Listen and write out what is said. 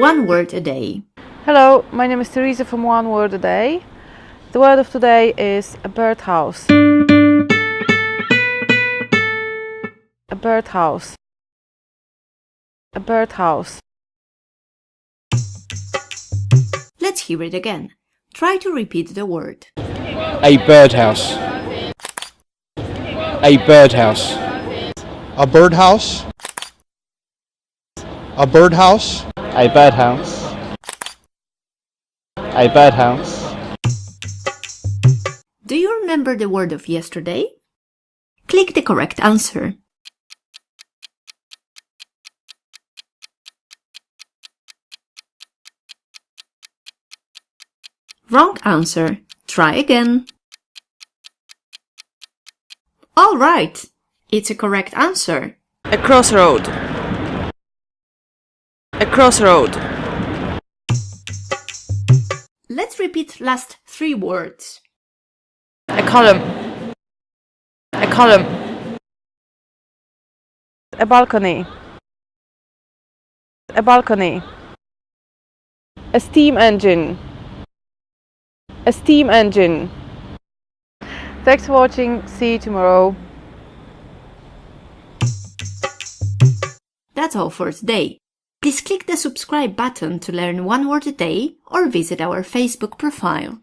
One word a day. Hello, my name is Teresa from One Word a Day. The word of today is a birdhouse. A birdhouse. A birdhouse. Let's hear it again. Try to repeat the word. A birdhouse. A birdhouse. A birdhouse. A birdhouse. A birdhouse. A birdhouse. Do you remember the word of yesterday? Click the correct answer. Wrong answer. Try again. All right. It's a correct answer. A crossroad. A crossroad. Let's repeat last three words. A column. A column. A balcony. A balcony. A steam engine. A steam engine. Thanks for watching. See you tomorrow. That's all for today. Please click the subscribe button to learn one word a day or visit our Facebook profile.